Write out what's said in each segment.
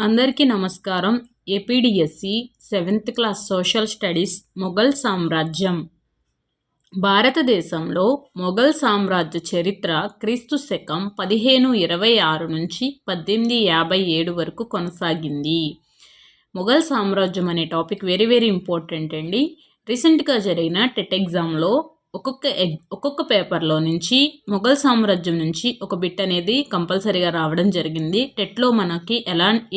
అందరికీ నమస్కారం. APDSC 7th class social studies Mughal సామ్రాజ్యం. భారతదేశంలో మొఘల్ సామ్రాజ్య చరిత్ర క్రీస్తు శకం 1526 నుంచి 1857 వరకు కొనసాగింది. మొఘల్ సామ్రాజ్యం అనే టాపిక్ వెరీ ఇంపార్టెంట్ అండి. రీసెంట్గా జరిగిన టెట్ ఎగ్జామ్లో ఒక్కొక్క పేపర్లో నుంచి మొఘల్ సామ్రాజ్యం నుంచి ఒక బిట్ అనేది కంపల్సరీగా రావడం జరిగింది. టెట్లో మనకి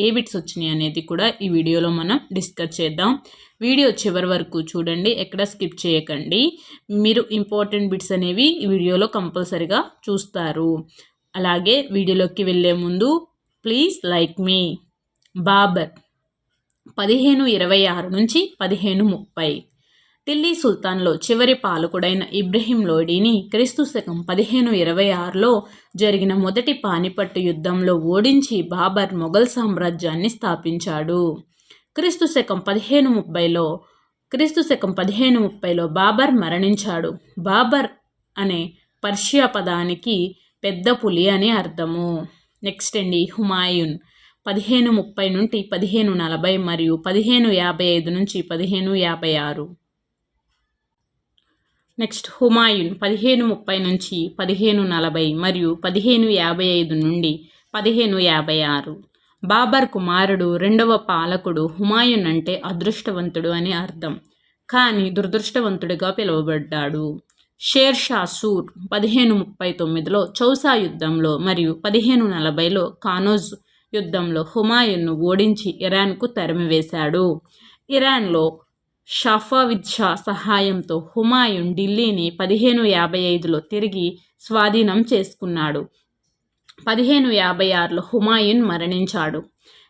ఏ బిట్స్ వచ్చినాయి అనేది కూడా ఈ వీడియోలో మనం డిస్కస్ చేద్దాం. వీడియో చివరి వరకు చూడండి, ఎక్కడ స్కిప్ చేయకండి. మీరు ఇంపార్టెంట్ బిట్స్ అనేవి ఈ వీడియోలో కంపల్సరీగా చూస్తారు. అలాగే వీడియోలోకి వెళ్ళే ముందు ప్లీజ్ లైక్ మీ. బాబర్ 1526 నుంచి 1530. ఢిల్లీ సుల్తాన్లో చివరి పాలకుడైన ఇబ్రహీం లోడీని క్రీస్తు శకం 1526లో జరిగిన మొదటి పానిపట్టు యుద్ధంలో ఓడించి బాబర్ మొఘల్ సామ్రాజ్యాన్ని స్థాపించాడు. క్రీస్తు శకం 1530లో బాబర్ మరణించాడు. బాబర్ అనే పర్షియా పదానికి పెద్ద పులి అని అర్థము. నెక్స్ట్ అండి, హుమాయూన్ 1530 నుండి 1540 మరియు 1555 నుంచి 1556. నెక్స్ట్ హుమాయూన్ 1530 నుంచి 1540 మరియు 1555 నుండి 1556. బాబర్ కుమారుడు, రెండవ పాలకుడు. హుమాయూన్ అంటే అదృష్టవంతుడు అని అర్థం, కానీ దురదృష్టవంతుడిగా పిలువబడ్డాడు. షేర్ షా సూర్ 1539లో చౌసా యుద్ధంలో మరియు 1540లో కానోజ్ యుద్ధంలో హుమాయూన్ను ఓడించి ఇరాన్కు తరిమివేశాడు. ఇరాన్లో షాఫావిద్ షా సహాయంతో హుమాయూన్ ఢిల్లీని 1555లో తిరిగి స్వాధీనం చేసుకున్నాడు. 1556లో హుమాయూన్ మరణించాడు.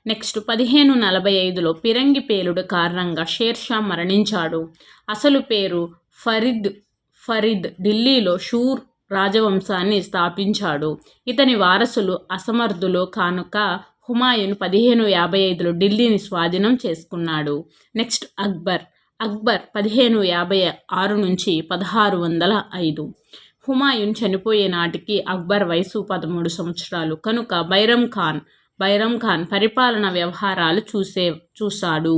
నెక్స్ట్ 1545లో పిరంగి పేలుడు కారణంగా షేర్ షా మరణించాడు. అసలు పేరు ఫరీద్ ఢిల్లీలో షూర్ రాజవంశాన్ని స్థాపించాడు. ఇతని వారసులు అసమర్థులు కానుక హుమాయూన్ 1555లో ఢిల్లీని స్వాధీనం చేసుకున్నాడు. నెక్స్ట్ అక్బర్ 1556 నుంచి 1605. హుమాయూన్ చనిపోయే నాటికి అక్బర్ వయసు 13 సంవత్సరాలు కనుక బైరం ఖాన్ పరిపాలన వ్యవహారాలు చూశాడు.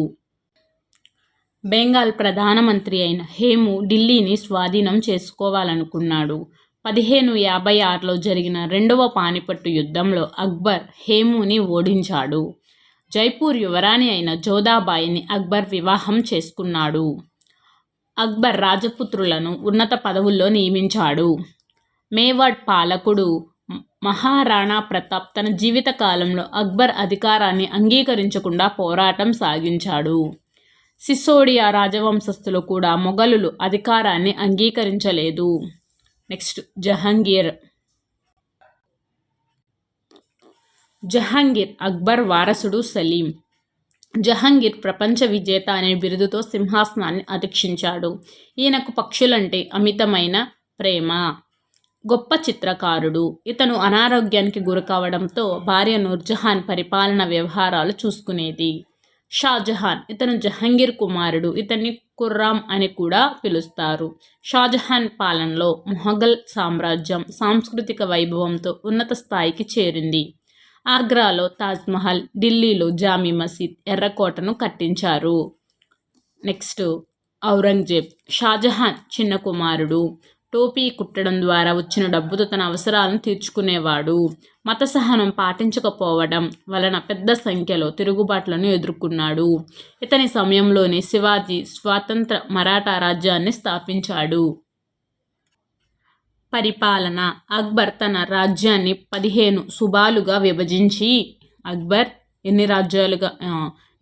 బెంగాల్ ప్రధానమంత్రి అయిన హేము ఢిల్లీని స్వాధీనం చేసుకోవాలనుకున్నాడు. 1556లో జరిగిన రెండవ పానిపట్టు యుద్ధంలో అక్బర్ హేముని ఓడించాడు. జైపూర్ యువరాణి అయిన జోధాబాయిని అక్బర్ వివాహం చేసుకున్నాడు. అక్బర్ రాజపుత్రులను ఉన్నత పదవుల్లో నియమించాడు. మేవాడ్ పాలకుడు మహారాణా ప్రతాప్ తన జీవిత కాలంలో అక్బర్ అధికారాన్ని అంగీకరించకుండా పోరాటం సాగించాడు. సిసోడియా రాజవంశస్థులు కూడా మొఘలులు అధికారాన్ని అంగీకరించలేదు. నెక్స్ట్ జహంగీర్ అక్బర్ వారసుడు సలీం. జహంగీర్ ప్రపంచ విజేత అనే బిరుదుతో సింహాసనాన్ని అధిష్ఠించాడు. ఈయనకు పక్షులంటే అమితమైన ప్రేమ. గొప్ప చిత్రకారుడు. ఇతను అనారోగ్యానికి గురికావడంతో భార్య నూర్జహాన్ పరిపాలన వ్యవహారాలు చూసుకునేది. షాజహాన్ ఇతను జహంగీర్ కుమారుడు. ఇతన్ని ఖుర్రామ్ అని కూడా పిలుస్తారు. షాజహాన్ పాలనలో మొఘల్ సామ్రాజ్యం సాంస్కృతిక వైభవంతో ఉన్నత స్థాయికి చేరింది. ఆగ్రాలో తాజ్మహల్, ఢిల్లీలో జామీ మసీద్, ఎర్రకోటను కట్టించారు. నెక్స్ట్ ఔరంగజేబ్ షాజహాన్ చిన్న కుమారుడు. టోపీ కుట్టడం ద్వారా వచ్చిన డబ్బుతో తన అవసరాలను తీర్చుకునేవాడు. మత సహనం పాటించకపోవడం వలన పెద్ద సంఖ్యలో తిరుగుబాట్లను ఎదుర్కొన్నాడు. ఇతని సమయంలోనే శివాజీ స్వతంత్ర మరాఠా రాజ్యాన్ని స్థాపించాడు. పరిపాలన. అక్బర్ తన రాజ్యాన్ని 15 సుబాలుగా విభజించి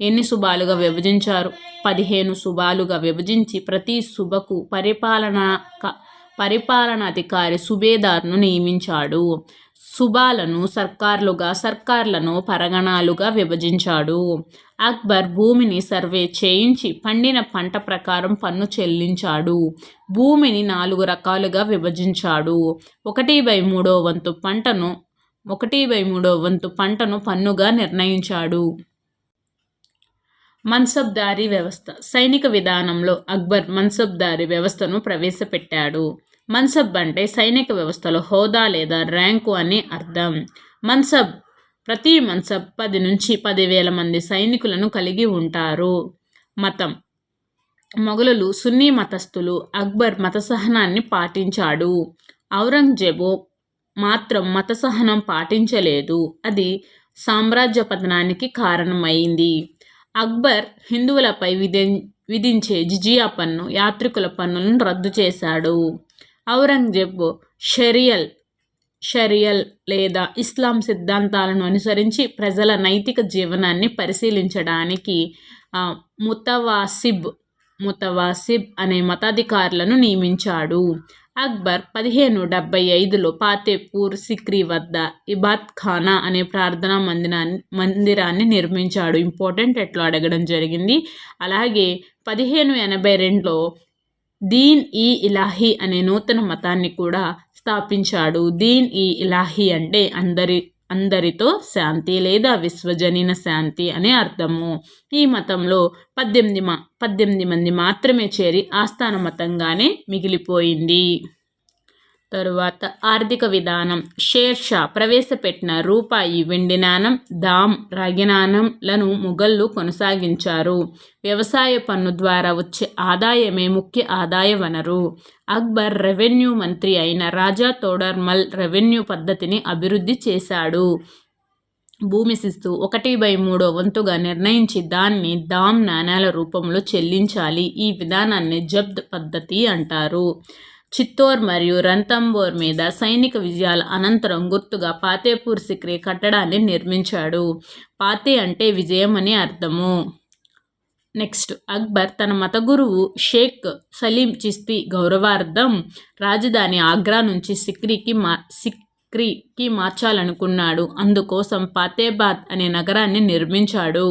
ఎన్ని సుబాలుగా విభజించారు? 15 సుబాలుగా విభజించి ప్రతి సుబకు పరిపాలనాధికారి సుబేదార్ను నియమించాడు. సుబాలను సర్కార్లను పరగణాలుగా విభజించాడు. అక్బర్ భూమిని సర్వే చేయించి పండిన పంట ప్రకారం పన్ను చెల్లించాడు. భూమిని 4 రకాలుగా విభజించాడు. 1/3 వంతు పంటను పన్నుగా నిర్ణయించాడు. మన్సబ్దారీ వ్యవస్థ. సైనిక విధానంలో అక్బర్ మన్సబ్దారీ వ్యవస్థను ప్రవేశపెట్టాడు. మన్సబ్ అంటే సైనిక వ్యవస్థలో హోదా లేదా ర్యాంకు అని అర్థం. మన్సబ్ ప్రతి మన్సబ్ 10 నుంచి 10,000 మంది సైనికులను కలిగి ఉంటారు. మతం మొఘలులు సున్నీ మతస్థులు. అక్బర్ మత సహనాన్ని పాటించాడు. ఔరంగజేబు మాత్రం మత సహనం పాటించలేదు. అది సామ్రాజ్య పతనానికి కారణమైంది. అక్బర్ హిందువులపై విధించే జిజియా పన్ను, యాత్రికుల పన్నులను రద్దు చేశాడు. ఔరంగజేబు షరియల్ లేదా ఇస్లాం సిద్ధాంతాలను అనుసరించి ప్రజల నైతిక జీవనాన్ని పరిశీలించడానికి ముతవాసిబ్ అనే మతాధికారులను నియమించాడు. అక్బర్ 1575లో ఫతేపూర్ సిక్రీ వద్ద ఇబాదత్ ఖానా అనే ప్రార్థనా మందిరాన్ని నిర్మించాడు. ఇంపార్టెంట్ ఎట్లా అడగడం జరిగింది. అలాగే 1582లో దీన్-ఇ-ఇలాహీ అనే నూతన మతాన్ని కూడా స్థాపించాడు. దీన్-ఇ-ఇలాహీ అంటే అందరితో శాంతి లేదా విశ్వజనీన శాంతి అనే అర్థము. ఈ మతంలో 18 మంది మాత్రమే చేరి ఆస్థాన మతంగానే మిగిలిపోయింది. తరువాత ఆర్థిక విధానం. షేర్ షా ప్రవేశపెట్టిన రూపాయి, వెండి నాణం, దామ్, రాగి నాణంలను ముఘల్లు కొనసాగించారు. వ్యవసాయ పన్ను ద్వారా వచ్చే ఆదాయమే ముఖ్య ఆదాయ వనరు. అక్బర్ రెవెన్యూ మంత్రి అయిన రాజా తోడర్మల్ రెవెన్యూ పద్ధతిని అభివృద్ధి చేశాడు. భూమి శిస్తు 1/3 వంతుగా నిర్ణయించి దాన్ని దామ్ నాణేల రూపంలో చెల్లించాలి. ఈ విధానాన్ని జబ్ద్ పద్ధతి అంటారు. చిత్తోర్ మరియు రణతంబోర్ మీద సైనిక విజయాల అనంతరం గుర్తుగా ఫతేపూర్ సిక్రీ కట్టడాన్ని నిర్మించాడు. ఫతే అంటే విజయం అని అర్థము. నెక్స్ట్, అక్బర్ తన మత గురువు షేక్ సలీం చిస్తీ గౌరవార్థం రాజధాని ఆగ్రా నుంచి సిక్రీకి మార్చాలనుకున్నాడు. అందుకోసం ఫతేబాద్ అనే నగరాన్ని నిర్మించాడు.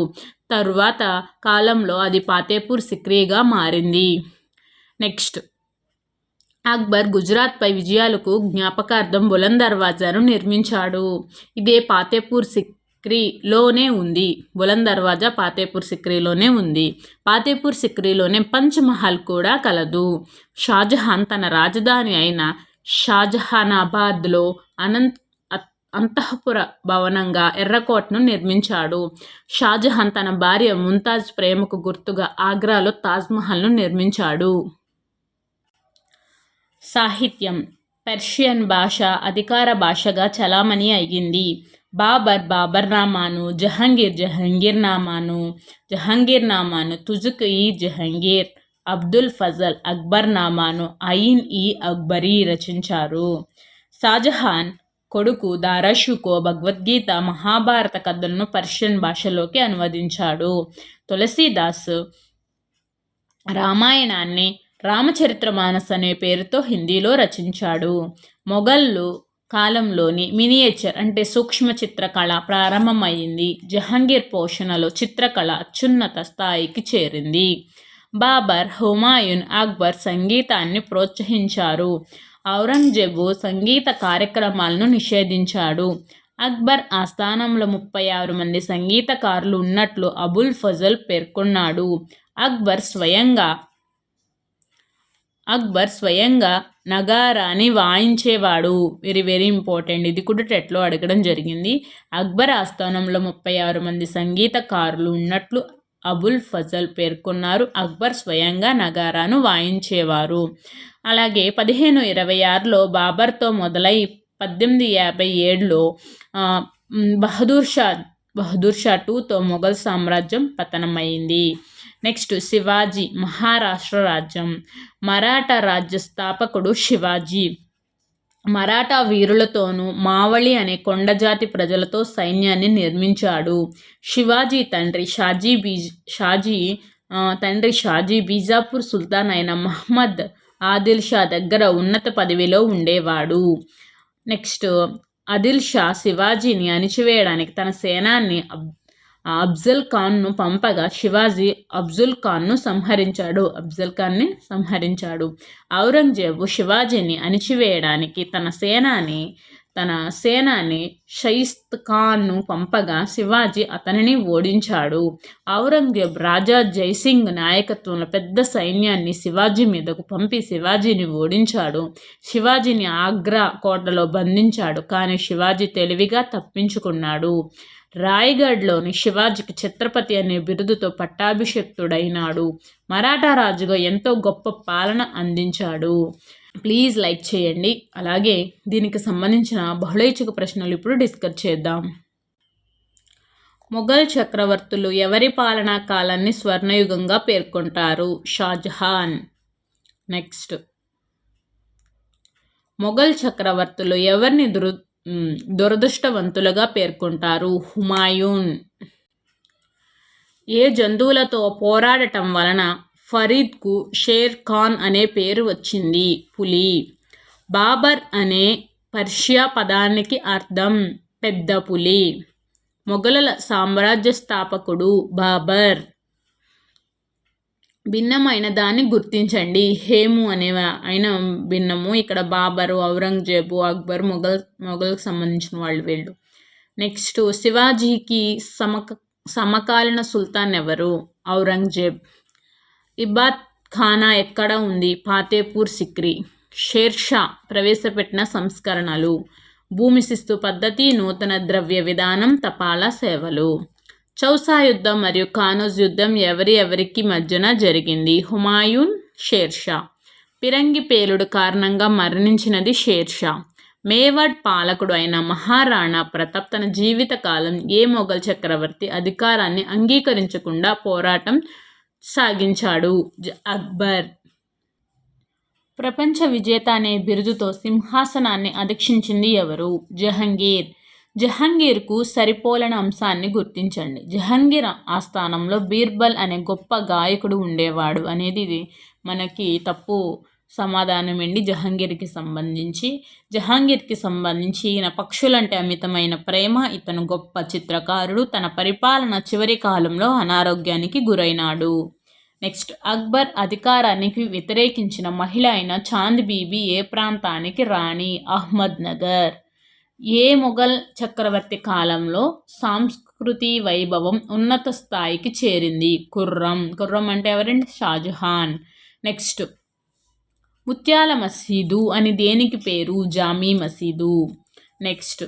తరువాత కాలంలో అది ఫతేపూర్ సిక్రీగా మారింది. నెక్స్ట్, అక్బర్ గుజరాత్పై విజయాలకు జ్ఞాపకార్థం బులంద్ దర్వాజాను నిర్మించాడు. ఇదే ఫతేపూర్ సిక్రీలోనే ఉంది. బులంద్ దర్వాజా ఫతేపూర్ సిక్రీలోనే ఉంది. ఫతేపూర్ సిక్రీలోనే పంచమహల్ కూడా కలదు. షాజహాన్ తన రాజధాని అయిన షాజహానాబాద్లో అంతఃపుర భవనంగా ఎర్రకోటను నిర్మించాడు. షాజహాన్ తన భార్య ముంతాజ్ ప్రేమకు గుర్తుగా ఆగ్రాలో తాజ్మహల్ను నిర్మించాడు. సాహిత్యం. పర్షియన్ భాష అధికార భాషగా చలామణి అయ్యింది. బాబర్నామాను, జహంగీర్నామాను, తుజుక్-ఇ-జహంగీర్, అబ్దుల్ ఫజల్ అక్బర్నామాను, ఐన్-ఇ-అక్బరీ రచించారు. షాజహాన్ కొడుకు దారాషుకో భగవద్గీత, మహాభారత కథలను పర్షియన్ భాషలోకి అనువదించాడు. తులసీదాస్ రామాయణాన్ని రామచరిత్రమానస్ అనే పేరుతో హిందీలో రచించాడు. మొఘళ్ళు కాలంలోని మినియేచర్ అంటే సూక్ష్మ చిత్రకళ ప్రారంభమైంది. జహంగీర్ పోషణలో చిత్రకళ అత్యున్నత స్థాయికి చేరింది. బాబర్, హుమాయూన్, అక్బర్ సంగీతాన్ని ప్రోత్సహించారు. ఔరంగజేబు సంగీత కార్యక్రమాలను నిషేధించాడు. అక్బర్ ఆస్థానంలో 36 మంది సంగీతకారులు ఉన్నట్లు అబుల్ ఫజల్ పేర్కొన్నాడు. అక్బర్ స్వయంగా నగారాని వాయించేవాడు. Very important. ఇది కూడా టెట్లో అడగడం జరిగింది. అక్బర్ ఆస్థానంలో 36 మంది సంగీతకారులు ఉన్నట్లు అబుల్ ఫజల్ పేర్కొన్నారు. అక్బర్ స్వయంగా నగారాను వాయించేవారు. అలాగే 1526లో బాబర్తో మొదలై 1857లో బహదూర్ షా II మొఘల్ సామ్రాజ్యం పతనమైంది. నెక్స్ట్, శివాజీ మహారాష్ట్ర రాజ్యం. మరాఠా రాజ్య స్థాపకుడు శివాజీ. మరాఠా వీరులతోనూ మావళి అనే కొండజాతి ప్రజలతో సైన్యాన్ని నిర్మించాడు. శివాజీ తండ్రి షాజీ బీజాపూర్ సుల్తాన్ అయిన మహమ్మద్ ఆదిల్ షా దగ్గర ఉన్నత పదవిలో ఉండేవాడు. నెక్స్ట్, ఆదిల్ షా శివాజీని అణిచివేయడానికి తన సేనాన్ని అఫ్జల్ ఖాన్ను పంపగా శివాజీ అఫ్జల్ ఖాన్ని సంహరించాడు. ఔరంగజేబు శివాజీని అణిచివేయడానికి తన సేనాని తన సేనాని షయిస్త్ ఖాన్ను పంపగా శివాజీ అతనిని ఓడించాడు. ఔరంగజేబ్ రాజా జైసింగ్ నాయకత్వంలో పెద్ద సైన్యాన్ని శివాజీ మీదకు పంపి శివాజీని ఓడించాడు. శివాజీని ఆగ్రా కోటలో బంధించాడు. కానీ శివాజీ తెలివిగా తప్పించుకున్నాడు. రాయ్గఢ్లోని శివాజీకి ఛత్రపతి అనే బిరుదుతో పట్టాభిషిక్తుడైనాడు. మరాఠా రాజుగా ఎంతో గొప్ప పాలన అందించాడు. ప్లీజ్ లైక్ చేయండి. అలాగే దీనికి సంబంధించిన బహుళైచ్ఛిక ప్రశ్నలు ఇప్పుడు డిస్కస్ చేద్దాం. మొఘల్ చక్రవర్తులు ఎవరి పాలనా కాలాన్ని స్వర్ణయుగంగా పేర్కొంటారు? షాజహాన్. నెక్స్ట్, మొఘల్ చక్రవర్తులు ఎవరిని దురదృష్టవంతులుగా పేర్కొంటారు? హుమాయూన్. ఏ జంతువులతో పోరాడటం వలన ఫరీద్కు షేర్ ఖాన్ అనే పేరు వచ్చింది? పులి. బాబర్ అనే పర్షియా పదానికి అర్థం పెద్ద పులి. మొఘలుల సామ్రాజ్య స్థాపకుడు బాబర్. భిన్నమైన దాన్ని గుర్తించండి. హేము అనే అయిన భిన్నము. ఇక్కడ బాబరు, ఔరంగజేబు, అక్బర్ మొఘల్కి సంబంధించిన వాళ్ళు వీళ్ళు. నెక్స్ట్, శివాజీకి సమకాలీన సుల్తాన్ ఎవరు? ఔరంగజేబ్. ఇబాద్ ఖానా ఎక్కడ ఉంది? ఫాతేపూర్ సిక్రీ. షేర్షా ప్రవేశపెట్టిన సంస్కరణలు: భూమి శిస్తు పద్ధతి, నూతన ద్రవ్య విధానం, తపాలా సేవలు. చౌసా యుద్ధం మరియు కానోజ్ యుద్ధం ఎవరికి మధ్యన జరిగింది? హుమాయూన్, షేర్షా. పిరంగి పేలుడు కారణంగా మరణించినది షేర్షా. మేవాడ్ పాలకుడు అయిన మహారాణా ప్రతాప్ తన జీవితకాలం ఏ మొఘల్ చక్రవర్తి అధికారాన్ని అంగీకరించకుండా పోరాటం సాగించాడు? అక్బర్. ప్రపంచ విజేత అనే బిరుదుతో సింహాసనాన్ని అధిష్ఠించింది ఎవరు? జహంగీర్. జహంగీర్కు సరిపోలని అంశాన్ని గుర్తించండి. జహంగీర్ ఆస్థానంలో బీర్బల్ అనే గొప్ప గాయకుడు ఉండేవాడు అనేది ఇది మనకి తప్పు సమాధానం అండి. జహంగీర్కి సంబంధించి ఈయన పక్షులంటే అమితమైన ప్రేమ. ఇతను గొప్ప చిత్రకారుడు. తన పరిపాలన చివరి కాలంలో అనారోగ్యానికి గురైనాడు. నెక్స్ట్, అక్బర్ అధికారానికి వ్యతిరేకించిన మహిళ అయిన చాంద్ బీబీ ఏ ప్రాంతానికి రాణి? అహ్మద్ నగర్. ఏ మొఘల్ చక్రవర్తి కాలంలో సంస్కృతి వైభవం ఉన్నత స్థాయికి చేరింది? ఖుర్రం. ఖుర్రం అంటే ఎవరండి? షాజహాన్. నెక్స్ట్, ముత్యాల మసీదు అని దేనికి పేరు? జామీ మసీదు. నెక్స్ట్,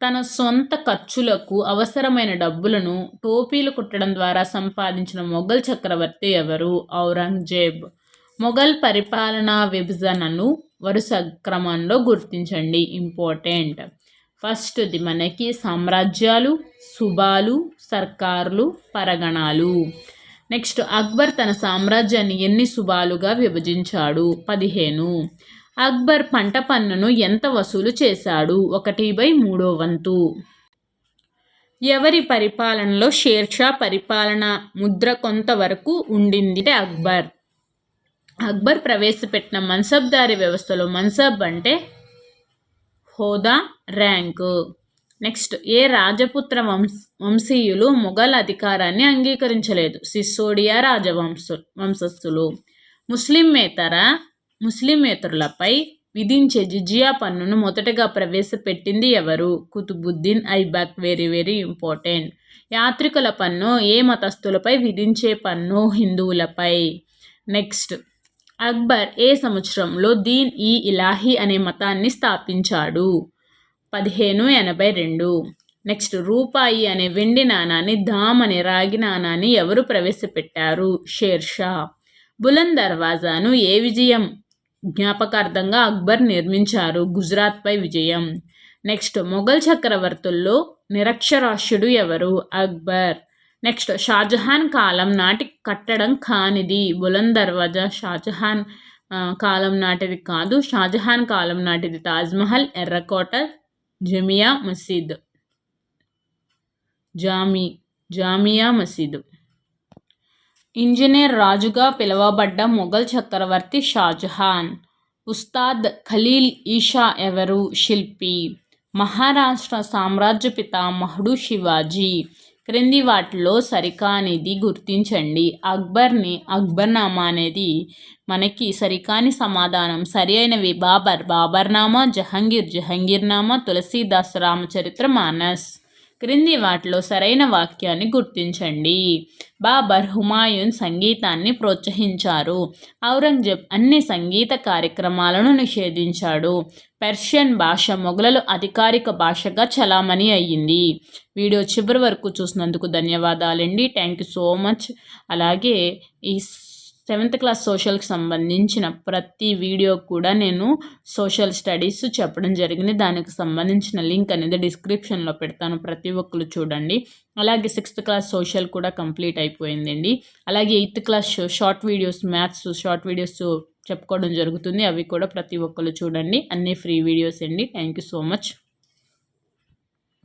తన సొంత ఖర్చులకు అవసరమైన డబ్బులను టోపీలు కుట్టడం ద్వారా సంపాదించిన మొఘల్ చక్రవర్తి ఎవరు? ఔరంగజేబ్. మొఘల్ పరిపాలనా విభజనను వరుస క్రమంలో గుర్తించండి. ఇంపార్టెంట్. ఫస్ట్ది మనకి సామ్రాజ్యాలు, సుబాలు, సర్కార్లు, పరగణాలు. నెక్స్ట్, అక్బర్ తన సామ్రాజ్యాన్ని ఎన్ని సుబాలుగా విభజించాడు? 15. అక్బర్ పంట పన్నును ఎంత వసూలు చేశాడు? 1/3 వంతు. ఎవరి పరిపాలనలో షేర్షా పరిపాలన ముద్ర కొంతవరకు ఉండింది? అక్బర్. అక్బర్ ప్రవేశపెట్టిన మన్సబ్దారీ వ్యవస్థలో మన్సబ్ అంటే హోదా, ర్యాంకు. నెక్స్ట్, ఏ రాజపుత్ర వంశీయులు మొఘల్ అధికారాన్ని అంగీకరించలేదు? సిసోడియా రాజవంశస్థులు. ముస్లిమేతరులపై విధించే జిజియా పన్నును మొదటగా ప్రవేశపెట్టింది ఎవరు? కుతుబుద్దీన్ ఐబాక్. Very important. యాత్రికుల పన్ను ఏ మతస్థులపై విధించే పన్ను? హిందువులపై. నెక్స్ట్, అక్బర్ ఏ సంవత్సరంలో దీన్ ఈ ఇలాహీ అనే మతాన్ని స్థాపించాడు? 1582. నెక్స్ట్, రూపాయి అనే వెండి నాణాన్ని, ధామ్ అనే రాగి నాణాన్ని ఎవరు ప్రవేశపెట్టారు? షేర్షా. బులంద్ దర్వాజాను ఏ విజయం జ్ఞాపకార్థంగా అక్బర్ నిర్మించారు? గుజరాత్పై విజయం. నెక్స్ట్, మొఘల్ చక్రవర్తుల్లో నిరక్షరాస్యుడు ఎవరు? అక్బర్. నెక్స్ట్, షాజహాన్ కాలం నాటి కట్టడం కానిది? బులంద్ దర్వాజా షాజహాన్ కాలం నాటిది కాదు. షాజహాన్ కాలం నాటిది తాజ్మహల్, ఎర్రకోట, జామియా మసీదు. ఇంజనీర్ రాజుగా పిలువబడ్డ మొఘల్ చక్రవర్తి షాజహాన్. ఉస్తాద్ ఖలీల్ ఈషా ఎవరు? శిల్పి. మహారాష్ట్ర సామ్రాజ్య పితామహుడు శివాజీ. క్రింది వాటిలో సరికానిది గుర్తించండి. అక్బర్నామా అనేది మనకి సరికాని సమాధానం. సరి అయినవి బాబర్నామా, జహంగీర్నామా, తులసీదాస్ రామచరిత్ర మానస్. క్రింది వాటిలో సరైన వాక్యాన్ని గుర్తించండి. బాబర్ హుమాయూన్ సంగీతాన్ని ప్రోత్సహించారు. ఔరంగజేబ్ అన్ని సంగీత కార్యక్రమాలను నిషేధించాడు. పెర్షియన్ భాష మొఘలుల అధికారిక భాషగా చలామణి అయ్యింది. వీడియో చివరి వరకు చూసినందుకు ధన్యవాదాలండి. Thank you so much. అలాగే ఈ 7th క్లాస్ సోషల్కి సంబంధించిన ప్రతి వీడియో కూడా నేను సోషల్ స్టడీస్ చెప్పడం జరిగింది. దానికి సంబంధించిన లింక్ అనేది డిస్క్రిప్షన్లో పెడతాను, ప్రతి ఒక్కరు చూడండి. అలాగే 6th క్లాస్ సోషల్ కూడా కంప్లీట్ అయిపోయిందండి. అలాగే 8th class short videos, maths short videos చెప్పుకోవడం జరుగుతుంది. అవి కూడా ప్రతి ఒక్కరు చూడండి. అన్నీ ఫ్రీ వీడియోస్ అండి. Thank you so much.